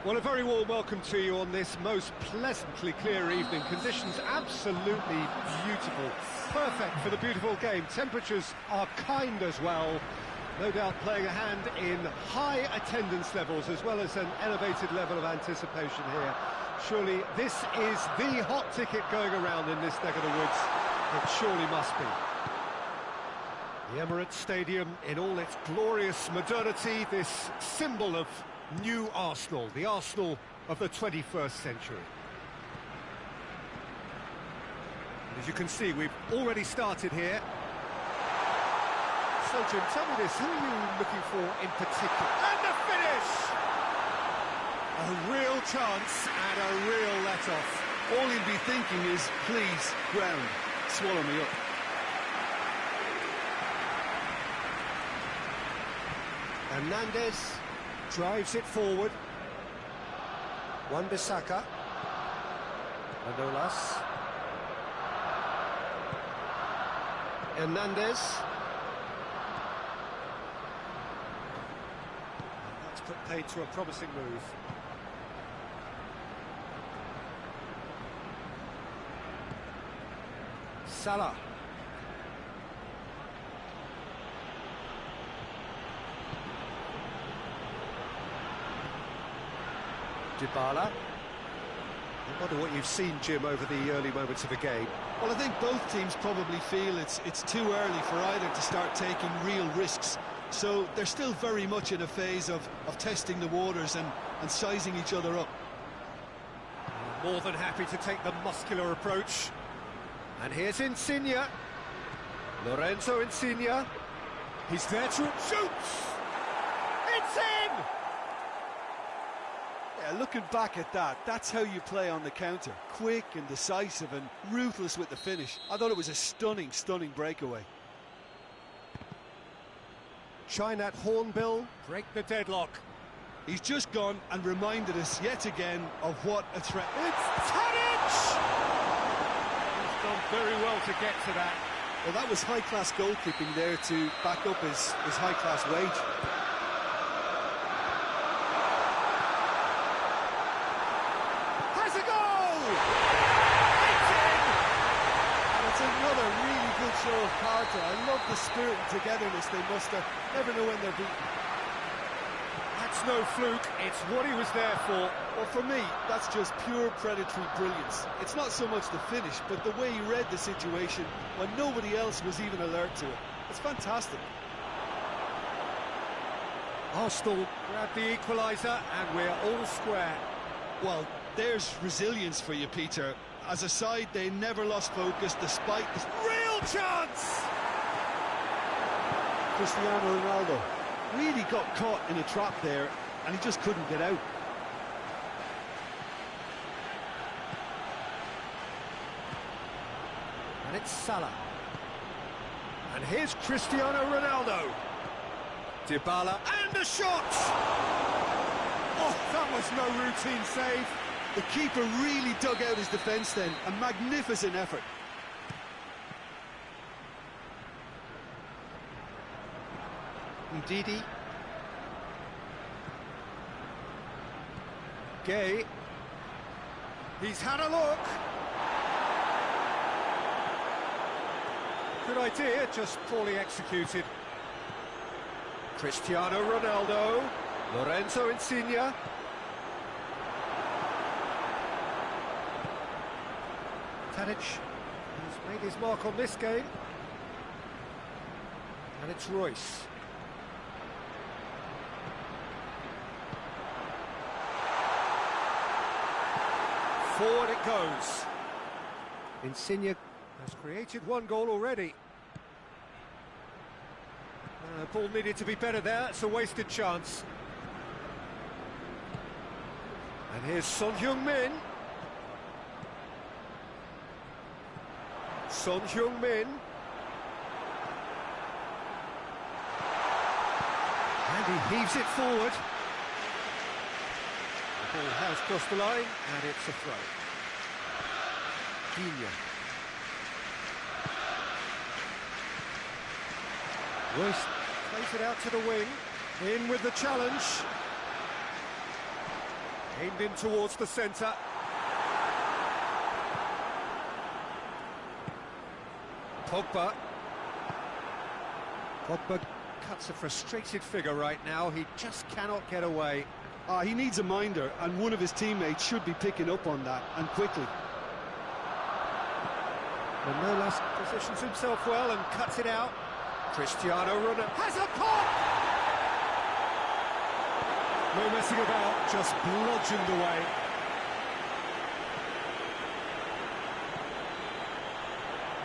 Well, a very warm welcome to you on this most pleasantly clear evening. Conditions absolutely beautiful. Perfect for the beautiful game. Temperatures are kind as well. No doubt playing a hand in high attendance levels as well as an elevated level of anticipation here. Surely this is the hot ticket going around in this neck of the woods. It surely must be. The Emirates Stadium in all its glorious modernity, this symbol of new Arsenal, the Arsenal of the 21st century. And as you can see, we've already started here. So, Jim, tell me this, who are you looking for in particular? And the finish! A real chance and a real let-off. All he'll be thinking is, please, ground, swallow me up. Hernandez drives it forward. Wan-Bissaka. Manolas. Hernandez. That's put paid to a promising move. Salah. Dybala. I wonder what you've seen, Jim, over the early moments of the game. Well, I think both teams probably feel it's too early for either to start taking real risks. So they're still very much in a phase of testing the waters and sizing each other up. More than happy to take the muscular approach. And here's Insigne. Lorenzo Insigne. He's there to shoots! It's in! Yeah, looking back at that, that's how you play on the counter. Quick and decisive and ruthless with the finish. I thought it was a stunning, stunning breakaway. Shine that hornbill, break the deadlock. He's just gone and reminded us yet again of what a threat. It's Tadic! He's done very well to get to that. Well, that was high-class goalkeeping there to back up his high-class wage. Has a goal! It's in! And it's another really good show of character. I love the spirit and togetherness they muster. Never know when they're beaten. That's no fluke, it's what he was there for. Well, for me, that's just pure predatory brilliance. It's not so much the finish, but the way he read the situation when nobody else was even alert to it. It's fantastic. Arsenal grab the equaliser and we're all square. Well, there's resilience for you, Peter. As a side, they never lost focus despite the Real chance! Cristiano Ronaldo really got caught in a trap there and he just couldn't get out. And it's Salah. And here's Cristiano Ronaldo. Dybala and a shot! Oh, that was no routine save. The keeper really dug out his defence then. A magnificent effort. Ndidi. Gay. He's had a look. Good idea, just poorly executed. Cristiano Ronaldo. Lorenzo Insigne. Tadic has made his mark on this game. And it's Royce. Forward it goes. Insigne has created one goal already. Ball needed to be better there, it's a wasted chance. And here's Son Heung-min. Son Heung-min. And he heaves it forward. The ball has crossed the line, and it's a throw. Digne. Royce plays it out to the wing. In with the challenge. Aimed in towards the centre. Pogba. Pogba cuts a frustrated figure right now. He just cannot get away. He needs a minder, and one of his teammates should be picking up on that, and quickly. Manolas positions himself well and cuts it out. Cristiano Ronaldo has a pop! No messing about, just bludgeoned away.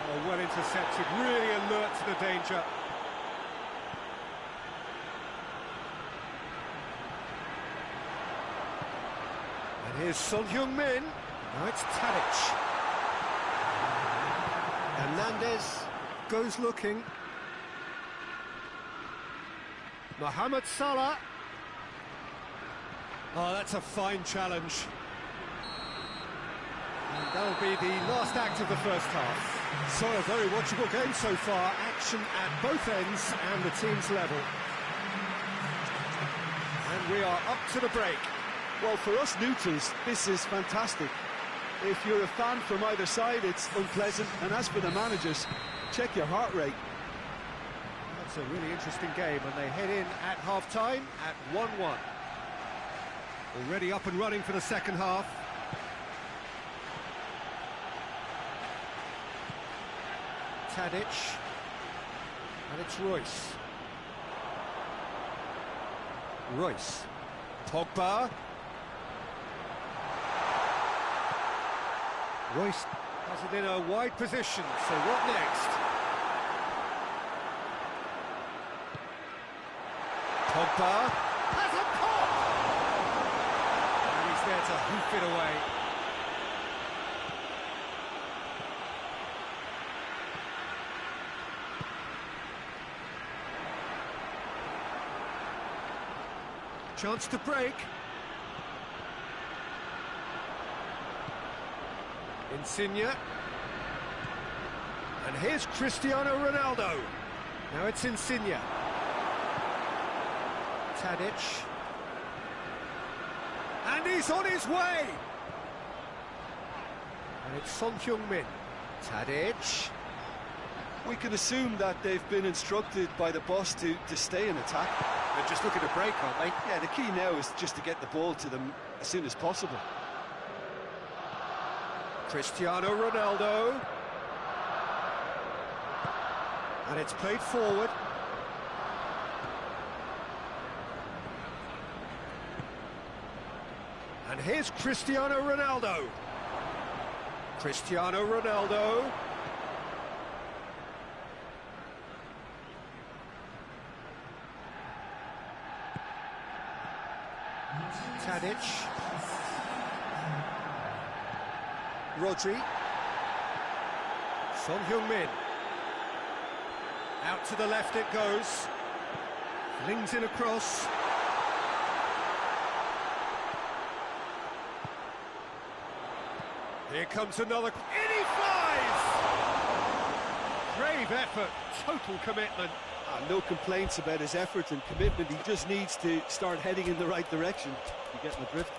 Oh, well intercepted, really alert to the danger. And here's Son Heung-min. Now it's Tadic. Hernandez goes looking. Mohamed Salah. Oh, that's a fine challenge. And that'll be the last act of the first half. So a very watchable game so far. Action at both ends and the team's level. And we are up to the break. Well, for us neutrals, this is fantastic. If you're a fan from either side, it's unpleasant. And as for the managers, check your heart rate. That's a really interesting game, and they head in at half-time at 1-1. Already up and running for the second half. Tadic. And it's Royce. Royce. Pogba. Royce has it in a wide position, so what next? Pogba has a pop! And he's there to hoof it away. Chance to break. Insigne. And here's Cristiano Ronaldo. Now it's Insigne. Tadic. And he's on his way! And it's Son Heung-min. Tadic. We can assume that they've been instructed by the boss to stay in attack. They're just looking to break, aren't they? Yeah, the key now is just to get the ball to them as soon as possible. Cristiano Ronaldo. And it's played forward. And here's Cristiano Ronaldo. Cristiano Ronaldo. Tadic. Rodri. Son Heung-min. Out to the left it goes. Flings in across. Here comes another. In he flies! Brave effort, total commitment. No complaints about his effort and commitment. He just needs to start heading in the right direction. You get my drift.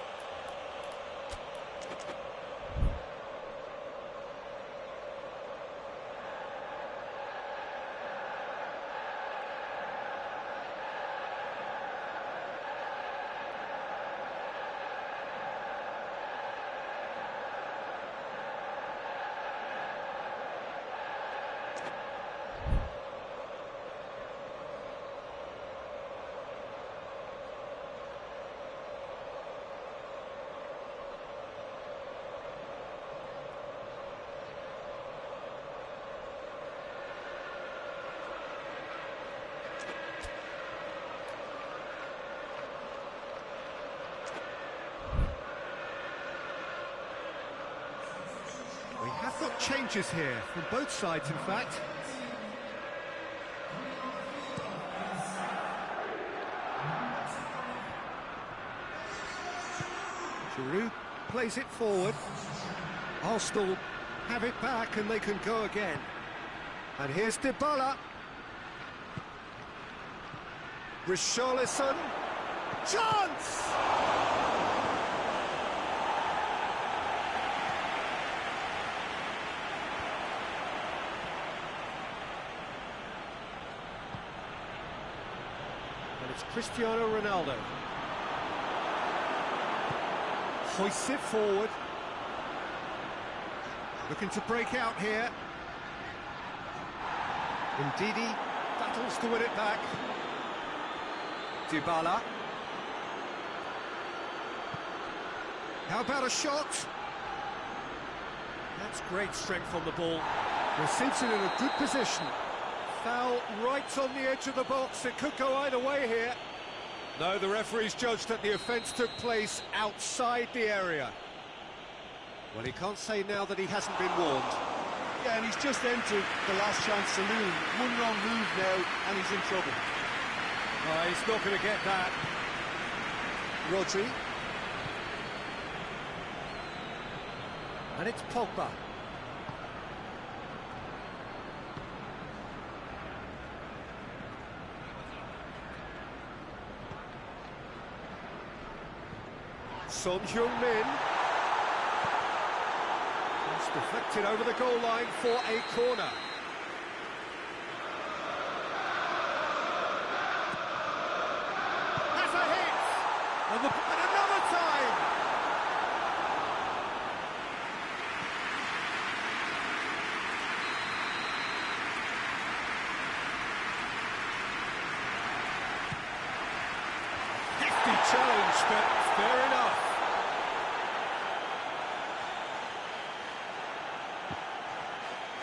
We have got changes here, from both sides in fact. Giroud plays it forward. Arsenal have it back and they can go again. And here's Dybala. Richarlison. Chance! It's Cristiano Ronaldo. Hoists it forward. Looking to break out here. Ndidi battles to win it back. Dybala. How about a shot? That's great strength on the ball. Receives it in a good position. Foul right on the edge of the box. It could go either way here. No, the referee's judged that the offence took place outside the area. Well, he can't say now that he hasn't been warned. Yeah, and he's just entered the last chance saloon. One wrong move now, and he's in trouble. Oh, he's not going to get that. Rodri. And it's Pogba. Son Heung-min. It's deflected over the goal line for a corner. That's a hit! And another time! Hefty challenge, but fair enough.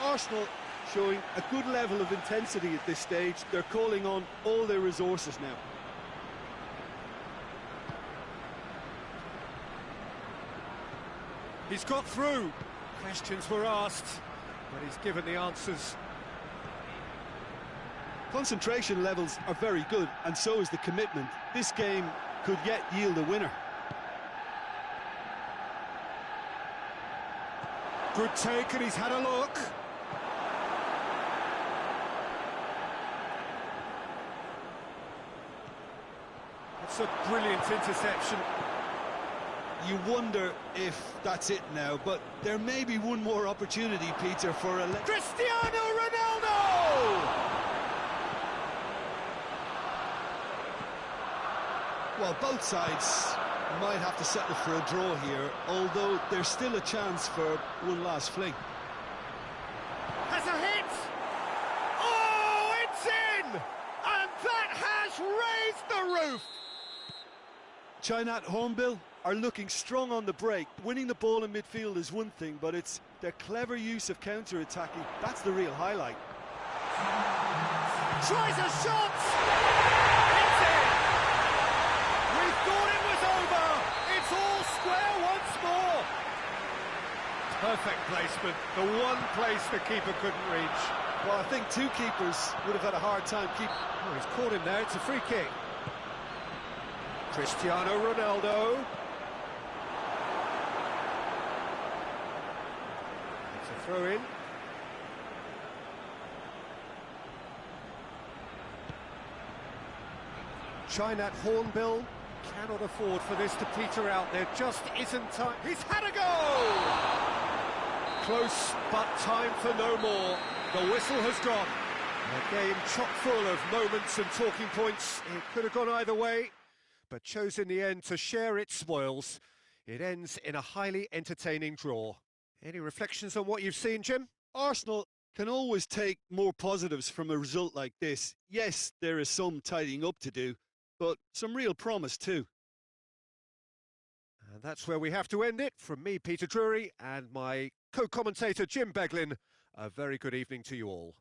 Arsenal showing a good level of intensity at this stage. They're calling on all their resources now. He's got through. Questions were asked, but he's given the answers. Concentration levels are very good, and so is the commitment. This game could yet yield a winner. Good take, and he's had a look. It's a brilliant interception. You wonder if that's it now, but there may be one more opportunity, Peter, for a... Cristiano Ronaldo! Well, both sides might have to settle for a draw here, although there's still a chance for one last fling. Has a hit! Oh, it's in! And that has raised the roof! Chainat Hornbill are looking strong on the break. Winning the ball in midfield is one thing, but it's their clever use of counter-attacking. That's the real highlight. Tries a shot! It's in! We thought it was over! It's all square once more! Perfect placement, the one place the keeper couldn't reach. Well, I think two keepers would have had a hard time keeping... Oh, he's caught him there, it's a free kick. Cristiano Ronaldo. It's a throw-in. Chainat Hornbill cannot afford for this to peter out. There just isn't time. He's had a go! Close, but time for no more. The whistle has gone. A game chock full of moments and talking points. It could have gone either way, but chose in the end to share its spoils. It ends in a highly entertaining draw. Any reflections on what you've seen, Jim? Arsenal can always take more positives from a result like this. Yes, there is some tidying up to do, but some real promise too. And that's where we have to end it. From me, Peter Drury, and my co-commentator, Jim Beglin, a very good evening to you all.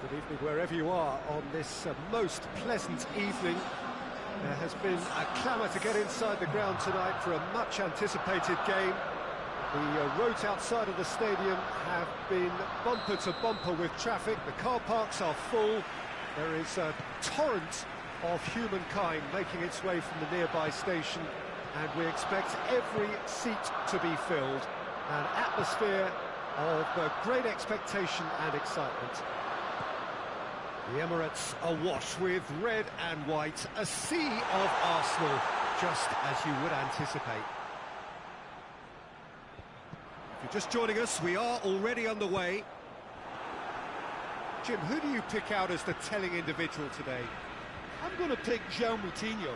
Good evening wherever you are on this most pleasant evening. There has been a clamour to get inside the ground tonight for a much anticipated game. The roads outside of the stadium have been bumper to bumper with traffic. The car parks are full. There is a torrent of humankind making its way from the nearby station, and we expect every seat to be filled. An atmosphere of great expectation and excitement. The Emirates awash with red and white, a sea of Arsenal, just as you would anticipate. If you're just joining us, we are already underway. Jim, who do you pick out as the telling individual today? I'm going to pick João Moutinho.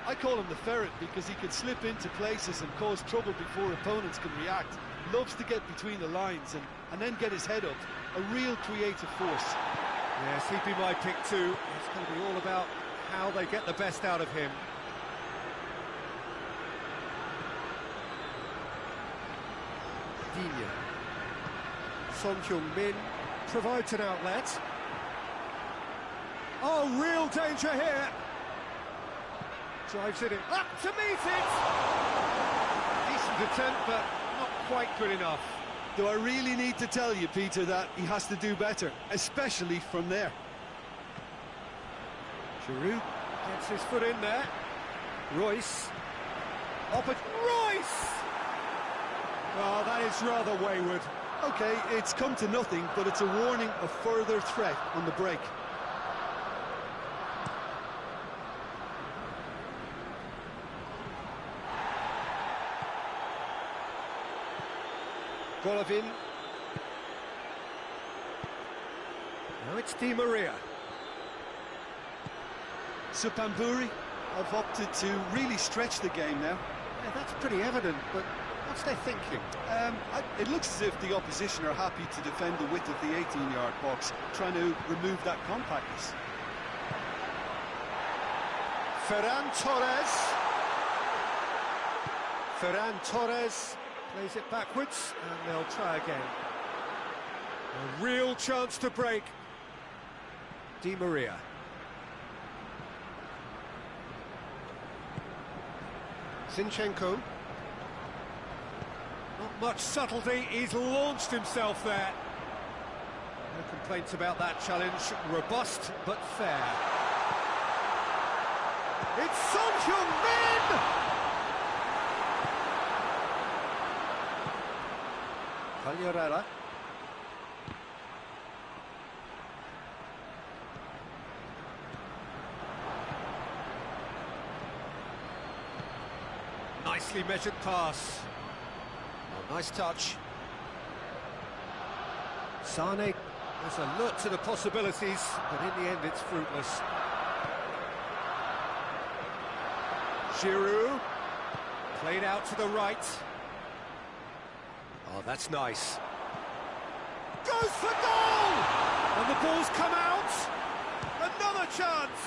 I call him the ferret because he can slip into places and cause trouble before opponents can react. Loves to get between the lines and then get his head up. A real creative force. Yes, he'd be my pick too. It's going to be all about how they get the best out of him. Digne. Son Heung-min provides an outlet. Oh, real danger here. Drives it in. Up to meet it! Decent attempt, but not quite good enough. Do I really need to tell you, Peter, that he has to do better, especially from there? Giroud gets his foot in there. Royce. Royce! Oh, that is rather wayward. OK, it's come to nothing, but it's a warning of further threat on the break. Golovin. Now it's Di Maria. Supamburi have opted to really stretch the game now. Yeah, that's pretty evident, but what's their thinking? It looks as if the opposition are happy to defend the width of the 18-yard box, trying to remove that compactness. Ferran Torres plays it backwards, and they'll try again. A real chance to break. Di Maria. Zinchenko. Not much subtlety, he's launched himself there. No complaints about that challenge. Robust, but fair. It's Son Heung-min! Quagliarella. Nicely measured pass. Oh, nice touch. Sane is alert to the possibilities, but in the end it's fruitless. Giroud. Played out to the right. Oh, that's nice. Goes for goal! And the ball's come out. Another chance.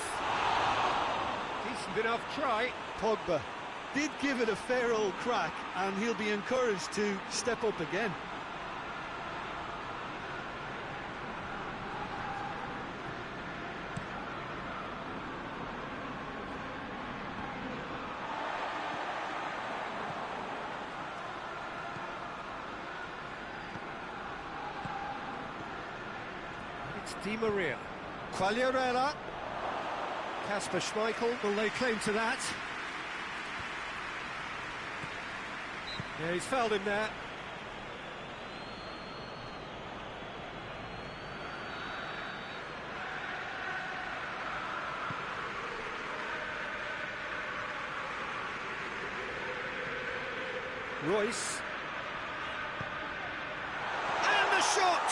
Decent enough try. Pogba did give it a fair old crack, and he'll be encouraged to step up again. It's Di Maria. Quagliarella. Kasper Schmeichel will lay claim to that. Yeah, he's fouled him there. Royce. And the shot!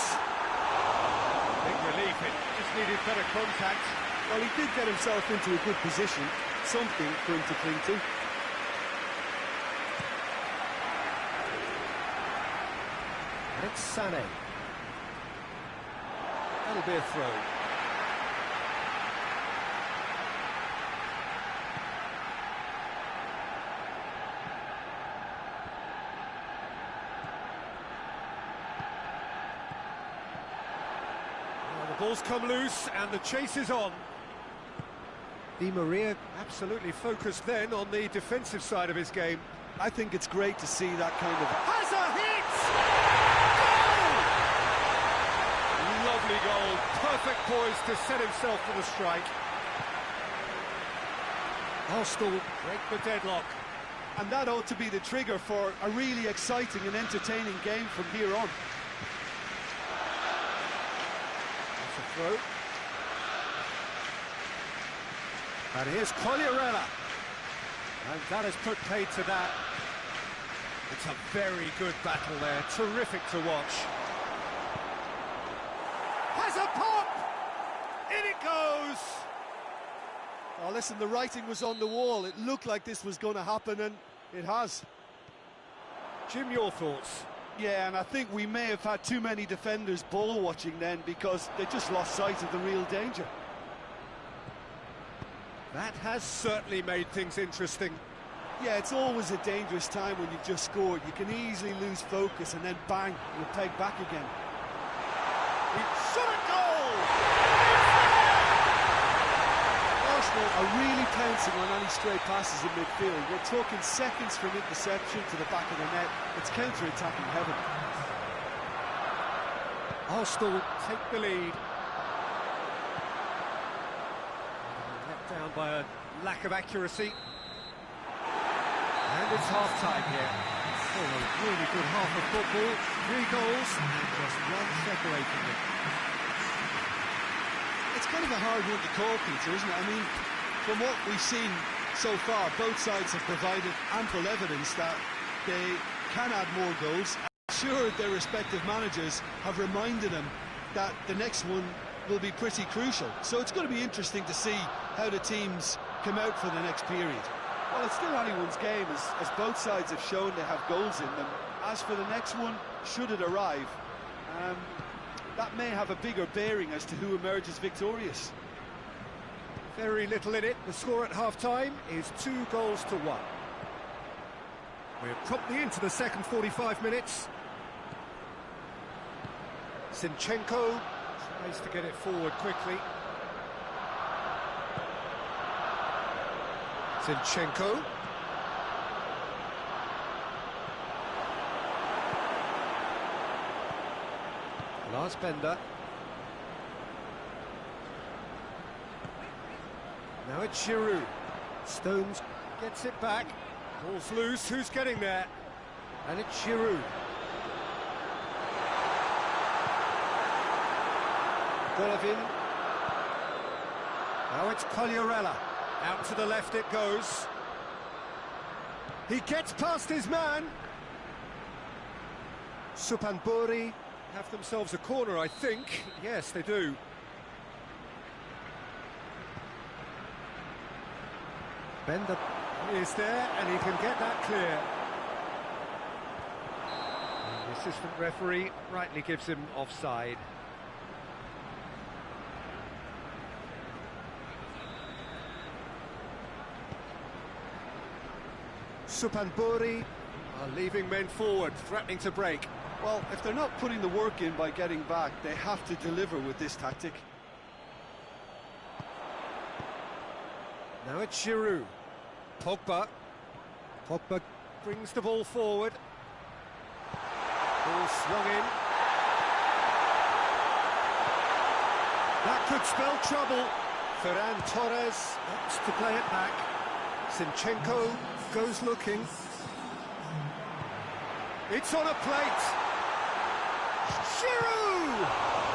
Big relief, it just needed better contact. Well, he did get himself into a good position, something for him to cling to. And it's Sané. That'll be a throw. The Ball's come loose and the chase is on. Di Maria absolutely focused then on the defensive side of his game. I think it's great to see that kind of... Has a hit! Goal! Lovely goal, perfect poise to set himself for the strike. Arsenal break the deadlock. And that ought to be the trigger for a really exciting and entertaining game from here on. That's a throw. And here's Quagliarella. And that has put paid to that. It's a very good battle there, terrific to watch. Has a pop! In it goes! Oh, listen, the writing was on the wall. It looked like this was going to happen, and it has. Jim, your thoughts? Yeah, and I think we may have had too many defenders ball watching then because they just lost sight of the real danger. That has certainly made things interesting. Yeah, it's always a dangerous time when you've just scored. You can easily lose focus and then bang, you're pegged back again. It's a goal! Arsenal are really pouncing on any stray passes in midfield. We're talking seconds from interception to the back of the net. It's counter-attacking heaven. Arsenal take the lead. Let down by a lack of accuracy. And it's half-time here. Oh, a really good half of football. 3 goals and just one separating them. It's kind of a hard one to call, Peter, isn't it? I mean, from what we've seen so far, both sides have provided ample evidence that they can add more goals. I'm sure their respective managers have reminded them that the next one will be pretty crucial. So it's going to be interesting to see how the teams come out for the next period. Well, it's still anyone's game, as both sides have shown they have goals in them. As for the next one, should it arrive, that may have a bigger bearing as to who emerges victorious. Very little in it. The score at half-time is 2 goals to 1. We're promptly into the second 45 minutes. Zinchenko tries to get it forward quickly. Zinchenko. Lars Bender. Now it's Giroud. Stones gets it back. Ball's loose. Who's getting there? And it's Giroud. Golovin. Now it's Quagliarella. Out to the left it goes. He gets past his man. Supanburi have themselves a corner, I think. Yes, they do. Bender is there, and he can get that clear. And the assistant referee rightly gives him offside. Supanburi are leaving men forward, threatening to break. Well, if they're not putting the work in by getting back, they have to deliver with this tactic. Now it's Giroud. Pogba. Pogba brings the ball forward. Ball swung in. That could spell trouble. Ferran Torres opts to play it back. Zinchenko goes looking. It's on a plate. Giroud!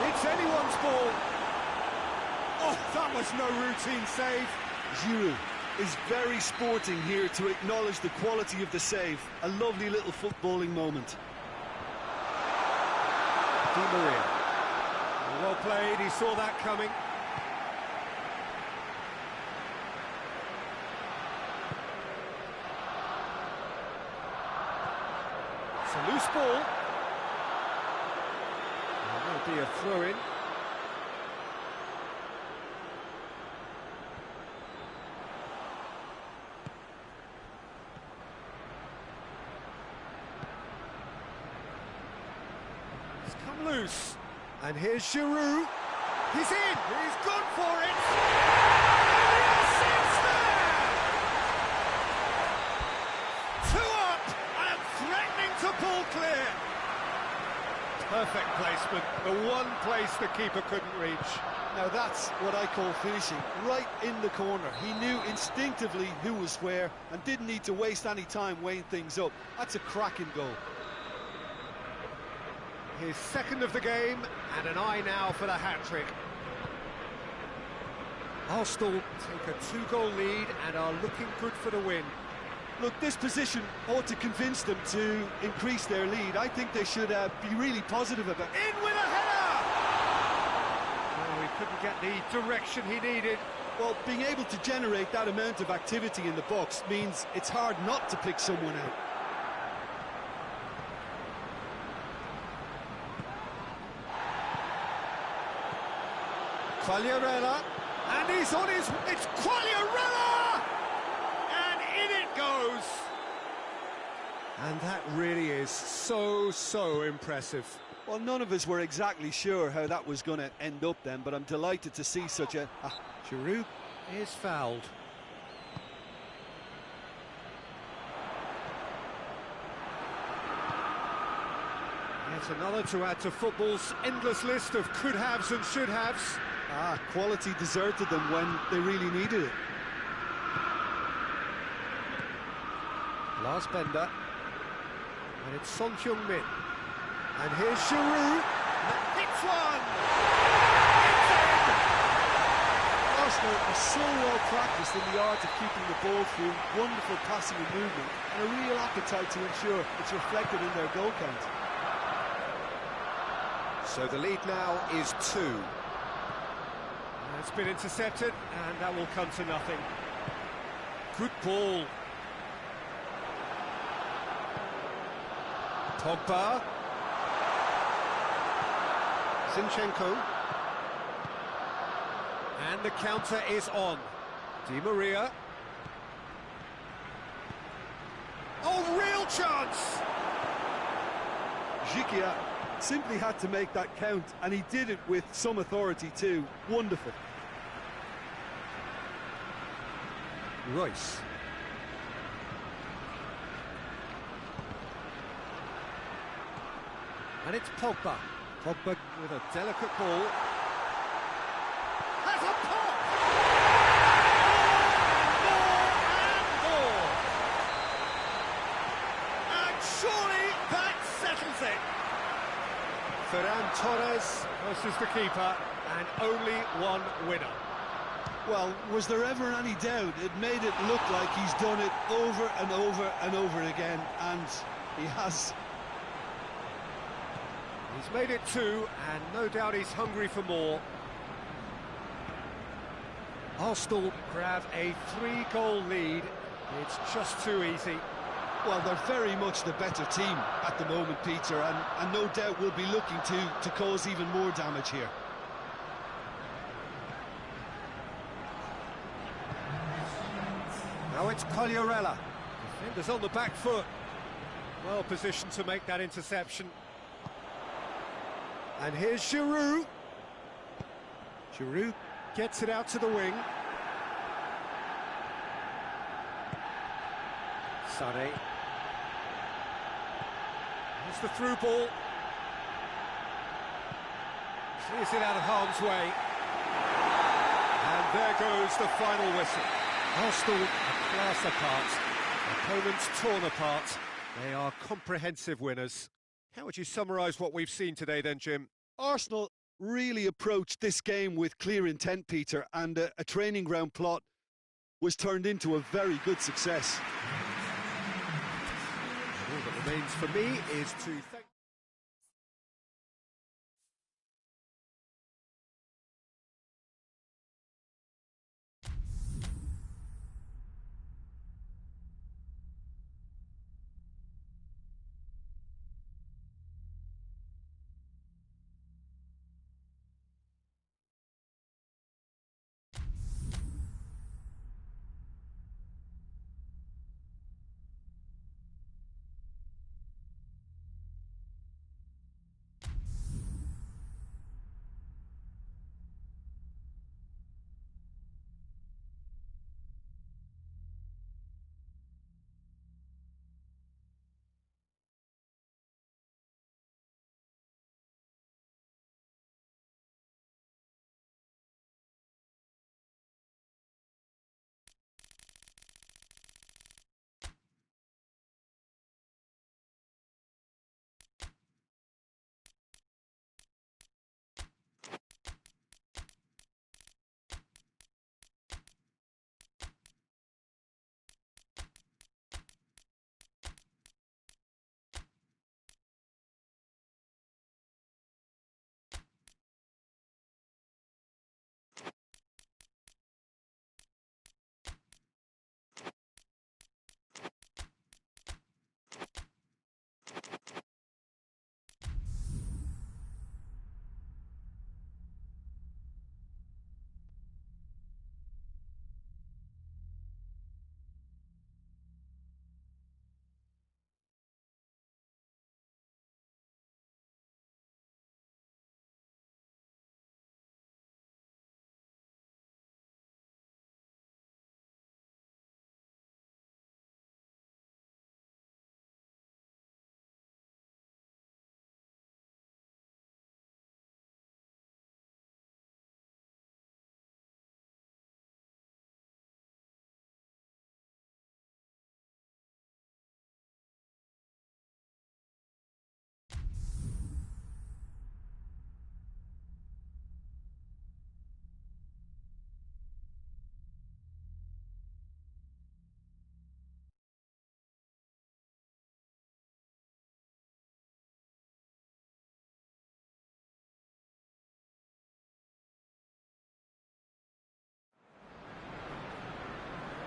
It's anyone's ball. Oh, that was no routine save. Giroud is very sporting here to acknowledge the quality of the save. A lovely little footballing moment. Di Maria. Well played, he saw that coming. It's a loose ball. There will be a throw-in. It's come loose. And here's Giroud. He's in! He's gone for it! Yes, it's there! 2 up and threatening to pull clear. Perfect placement, the one place the keeper couldn't reach. Now that's what I call finishing, right in the corner. He knew instinctively who was where and didn't need to waste any time weighing things up. That's a cracking goal. His second of the game, and an eye now for the hat-trick. Arsenal take a 2-goal lead and are looking good for the win. Look, this position ought to convince them to increase their lead. I think they should be really positive about it. In with a header! Well, he couldn't get the direction he needed. Well, being able to generate that amount of activity in the box means it's hard not to pick someone out. Quagliarella, and he's on his... It's Quagliarella! And in it goes! And that really is so impressive. Well, none of us were exactly sure how that was going to end up then, but I'm delighted to see such a... Giroud is fouled. Yet another to add to football's endless list of could-haves and should-haves. Quality deserted them when they really needed it. Lars Bender. And it's Son Heung-min. And here's Giroud. Hits one! It's in! Arsenal are so well practiced in the art of keeping the ball through, wonderful passing and movement, and a real appetite to ensure it's reflected in their goal count. So the lead now is 2. It's been intercepted, and that will come to nothing. Good ball. Pogba. Zinchenko. And the counter is on. Di Maria. Oh, real chance! Gikia simply had to make that count, and he did it with some authority too. Wonderful. Royce. And it's Pogba. Pogba with a delicate ball. Has a pop! More! And surely that settles it. Ferran Torres versus the keeper, and only one winner. Well, was there ever any doubt? It made it look like he's done it over and over and over again, and he has. He's made it 2, and no doubt he's hungry for more. Arsenal grab a 3-goal lead. It's just too easy. Well, they're very much the better team at the moment, Peter, and no doubt will be looking to cause even more damage here. Now it's Quagliarella. Defenders on the back foot. Well positioned to make that interception. And here's Giroud. Giroud gets it out to the wing. Sané. Here's the through ball. Clears it out of harm's way. And there goes the final whistle. Arsenal a class apart. Opponents torn apart. They are comprehensive winners. How would you summarise what we've seen today then, Jim? Arsenal really approached this game with clear intent, Peter, and a training ground plot was turned into a very good success. All that remains for me is to thank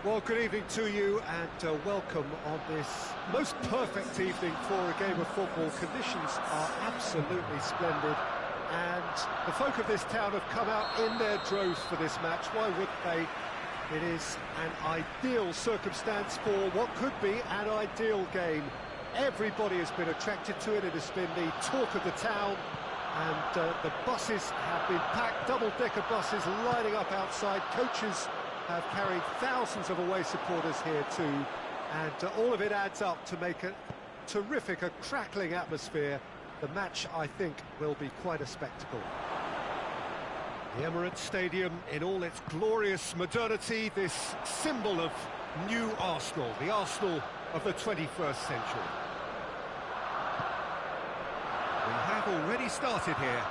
Well, good evening to you and welcome on this most perfect evening for a game of football. Conditions are absolutely splendid and the folk of this town have come out in their droves for this match. Why wouldn't they? It is an ideal circumstance for what could be an ideal game. Everybody has been attracted to it. It has been the talk of the town, and the buses have been packed, double-decker buses lining up outside. Coaches have carried thousands of away supporters here too, and all of it adds up to make a terrific, a crackling atmosphere. The match, I think, will be quite a spectacle. The Emirates Stadium in all its glorious modernity, this symbol of new Arsenal, the Arsenal of the 21st century. We have already started here.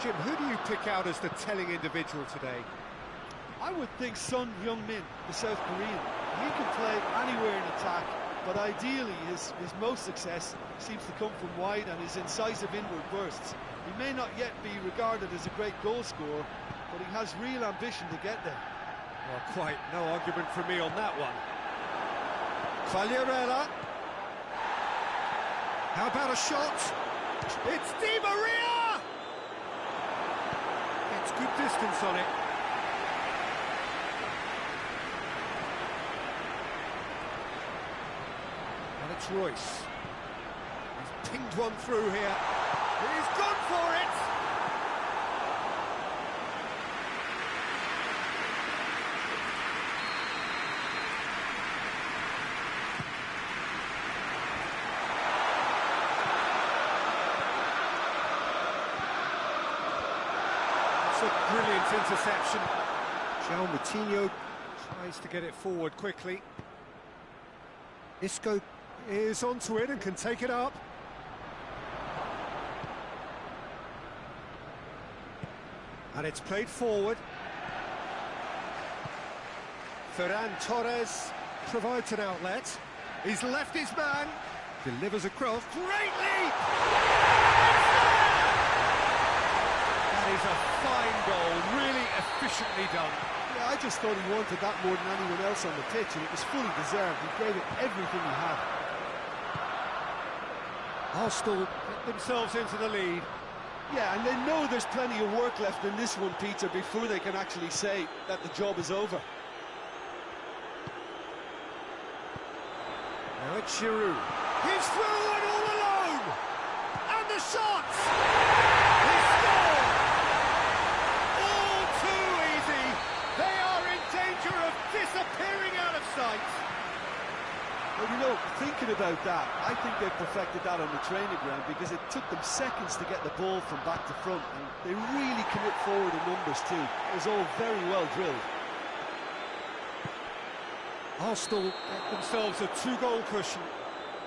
Jim, who do you pick out as the telling individual today? I would think Son Heung-min, the South Korean. He can play anywhere in attack, but ideally his most success seems to come from wide and his incisive inward bursts. He may not yet be regarded as a great goal scorer, but he has real ambition to get there. Well, quite no argument from me on that one. Quagliarella. How about a shot? It's Di Maria! It's good distance on it. And it's Royce. He's pinged one through here. He's gone for it! It's a brilliant interception. João Moutinho tries to get it forward quickly. Isco is onto it and can take it up. And it's played forward. Ferran Torres provides an outlet. He's left his man. Delivers across. Great leap! That is a fine goal, really efficiently done. Yeah, I just thought he wanted that more than anyone else on the pitch, and it was fully deserved. He gave it everything he had. Arsenal get themselves into the lead. Yeah, and they know there's plenty of work left in this one, Peter, before they can actually say that the job is over. Now it's Giroud. He's through and all alone! And the shot! He scored! All too easy! They are in danger of disappearing out of sight! Well, you know, thinking about that, I think they perfected that on the training ground because it took them seconds to get the ball from back to front, and they really commit forward in numbers too. It was all very well drilled. Arsenal get themselves a two-goal cushion.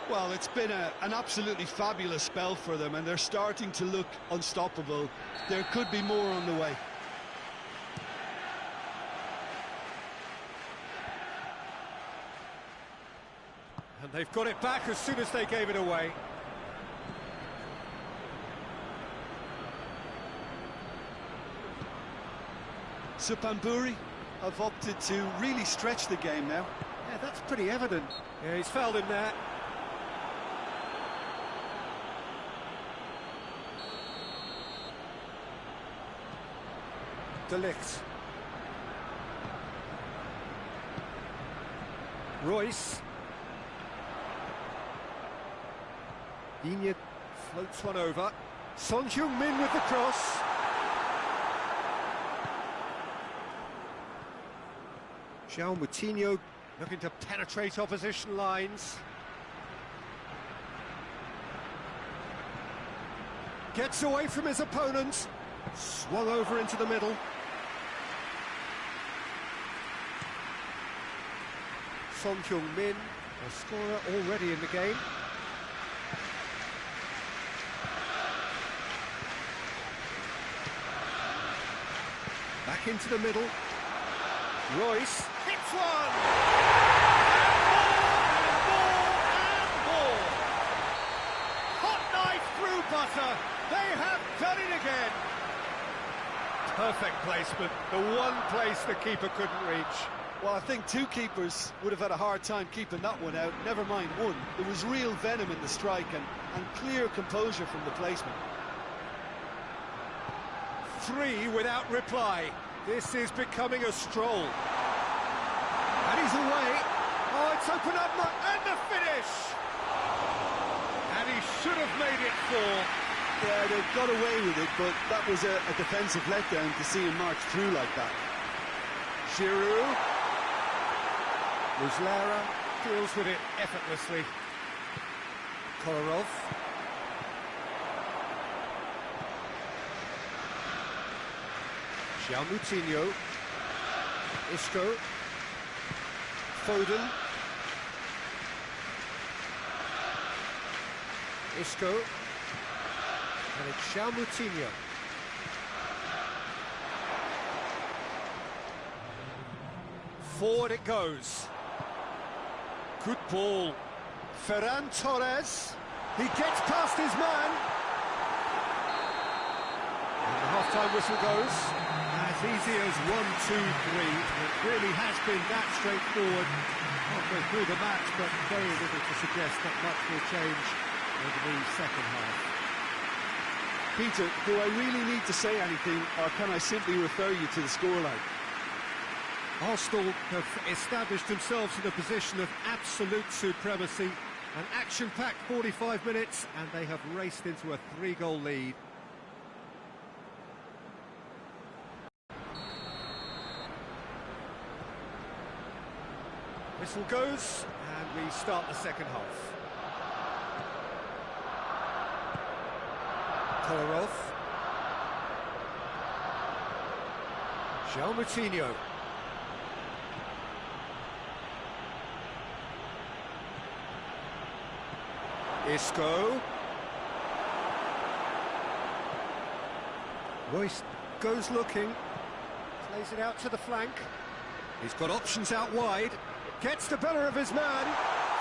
Well, it's been an absolutely fabulous spell for them, and they're starting to look unstoppable. There could be more on the way. And they've got it back as soon as they gave it away. Supamburi have opted to really stretch the game now. Yeah, that's pretty evident. Yeah, he's fouled him there. De Ligt. Royce. Digne floats one over. Son Heung-min with the cross. João Moutinho looking to penetrate opposition lines. Gets away from his opponent. Swung over into the middle. Son Heung-min, a scorer already in the game. Back into the middle. Royce hits one! And more! Hot knife through butter. They have done it again. Perfect placement. The one place the keeper couldn't reach. Well, I think two keepers would have had a hard time keeping that one out, never mind one. There was real venom in the strike and clear composure from the placement. 3 without reply. This is becoming a stroll. And he's away. Oh, it's opened up, and the finish! And he should have made it 4. Yeah, they got away with it, but that was a defensive letdown to see him march through like that. Giroud. Muslera deals with it effortlessly. Kolarov. Moutinho. Isco. Foden. Isco. And it's Moutinho. Forward it goes. Good ball. Ferran Torres. He gets past his man. And the half-time whistle goes. As easy as 1, 2, 3. It really has been that straightforward. Halfway through the match, but very little to suggest that much will change over the second half. Peter, do I really need to say anything, or can I simply refer you to the scoreline? Arsenal have established themselves in a position of absolute supremacy. An action-packed 45 minutes, and they have raced into a 3-goal lead. Whistle goes, and we start the second half. Kolarov. Moutinho. Isco. Royce goes looking, plays it out to the flank. He's got options out wide, gets the better of his man.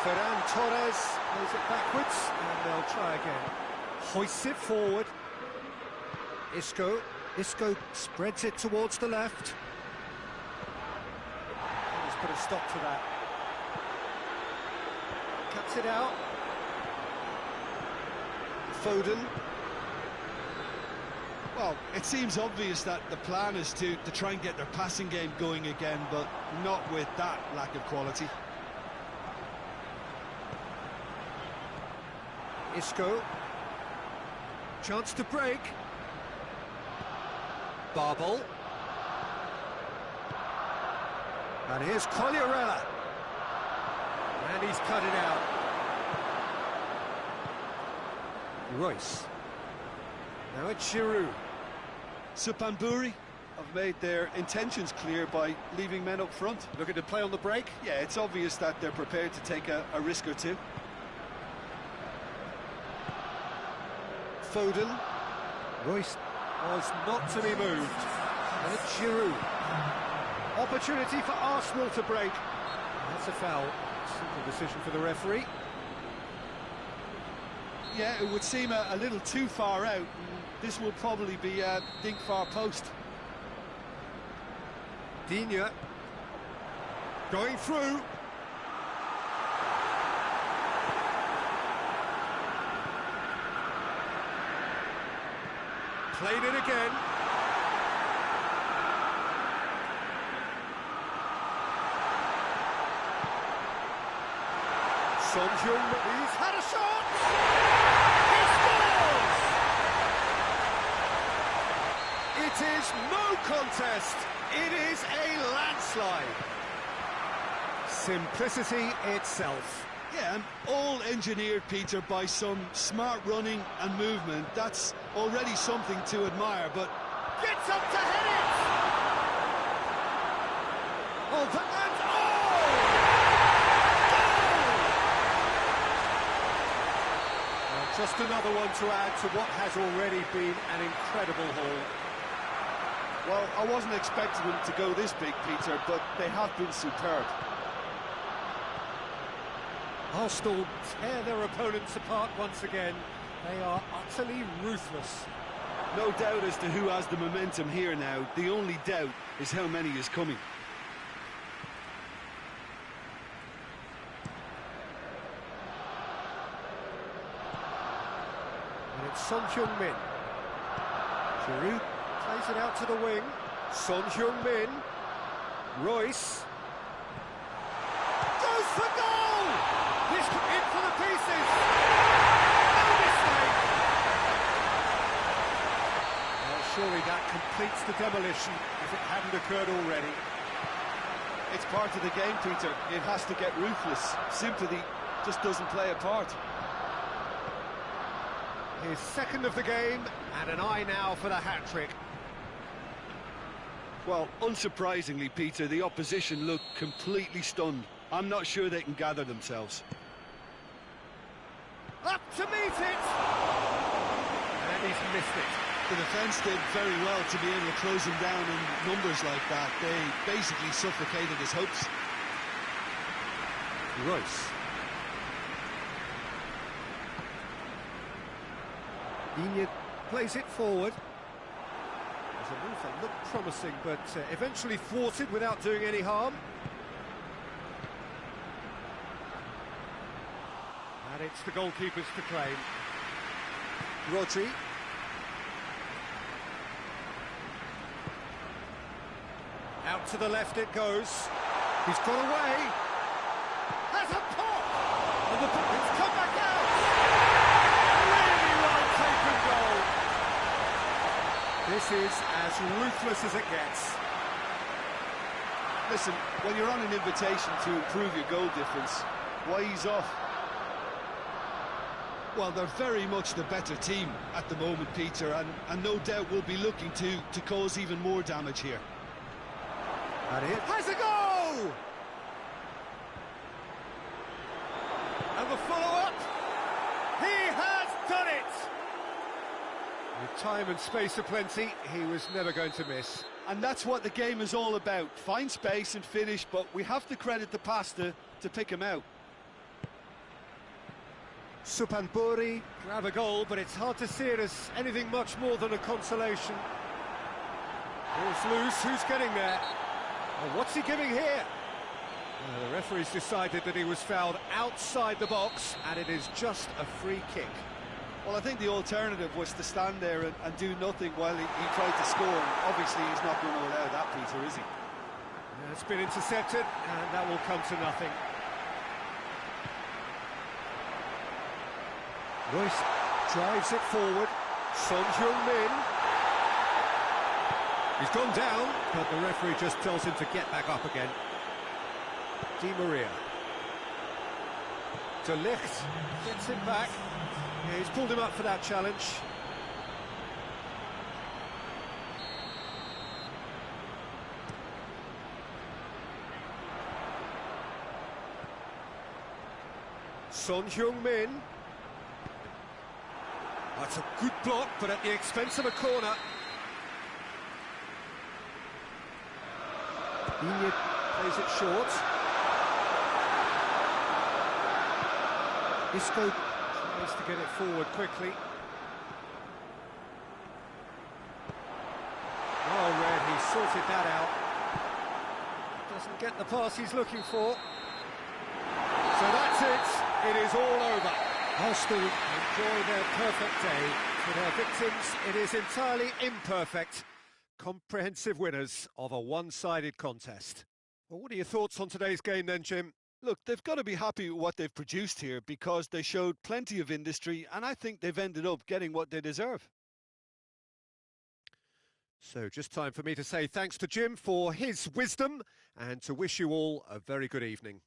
Ferran Torres plays it backwards, and they'll try again. Hoists it forward. Isco. Isco spreads it towards the left. He's put a stop to that. Cuts it out. Foden. Well, it seems obvious that the plan is to try and get their passing game going again, but not with that lack of quality. Isco. Chance to break. Barbel. And here's Colliarella. And he's cut it out. Royce. Now it's Giroud. Suphanburi have made their intentions clear by leaving men up front. Looking to play on the break. Yeah, it's obvious that they're prepared to take a risk or two. Foden. Royce was not to be moved. And it's Giroud. Opportunity for Arsenal to break. That's a foul. Simple decision for the referee. Yeah, it would seem a little too far out. This will probably be a dink far post. Digne. Going through. Played it again. Sonjung, he's had a shot! He scores! It is no contest. It is a landslide. Simplicity itself. Yeah, and all engineered, Peter, by some smart running and movement. That's already something to admire, but... Gets up to head it! Oh, and Well, just another one to add to what has already been an incredible haul. Well, I wasn't expecting them to go this big, Peter, but they have been superb. Arsenal tear their opponents apart once again. They are utterly ruthless. No doubt as to who has the momentum here now. The only doubt is how many is coming. Son Heung-min. Giroud plays it out to the wing. Son Heung-min. Royce. Goes for goal! This in for the pieces. No mistake. Well, surely that completes the demolition if it hadn't occurred already. It's part of the game, Peter. It has to get ruthless. Sympathy just doesn't play a part. His second of the game, and an eye now for the hat-trick. Well, unsurprisingly, Peter, the opposition look completely stunned. I'm not sure they can gather themselves. Up to meet it! And he's missed it. The defence did very well to be able to close him down in numbers like that. They basically suffocated his hopes. Royce. Inyet plays it forward. There's a move that looked promising, but eventually thwarted without doing any harm. And it's the goalkeepers to claim. Rodri. Out to the left it goes. He's got away. Has a pop! And the it's come back out! Really well taken goal. This is as ruthless as it gets. Listen, when you're on an invitation to improve your goal difference, why ease off? Well, they're very much the better team at the moment, Peter, and no doubt will be looking to cause even more damage here. And it has a goal! And the follow-up, he has done it! With time and space aplenty, he was never going to miss. And that's what the game is all about. Find space and finish, but we have to credit the passer to pick him out. Supanpuri grab a goal, but it's hard to see it as anything much more than a consolation. Ball's loose, who's getting there? Oh, what's he giving here? The referee's decided that he was fouled outside the box, and it is just a free kick. Well, I think the alternative was to stand there and do nothing while he tried to score. Obviously, he's not going to allow that, Peter, is he? It's been intercepted, and that will come to nothing. Royce drives it forward. Son Heung-min. He's gone down, but the referee just tells him to get back up again. Di Maria. De Ligt gets it back. Yeah, he's pulled him up for that challenge. Son Heung-min. That's a good block, but at the expense of a corner. Inyet plays it short. Isco tries to get it forward quickly. Well read, he sorted that out. Doesn't get the pass he's looking for. So that's it. It is all over. Arsenal enjoy their perfect day. For their victims, it is entirely imperfect. Comprehensive winners of a one-sided contest. Well, what are your thoughts on today's game then, Jim? Look, they've got to be happy with what they've produced here because they showed plenty of industry and I think they've ended up getting what they deserve. So just time for me to say thanks to Jim for his wisdom and to wish you all a very good evening.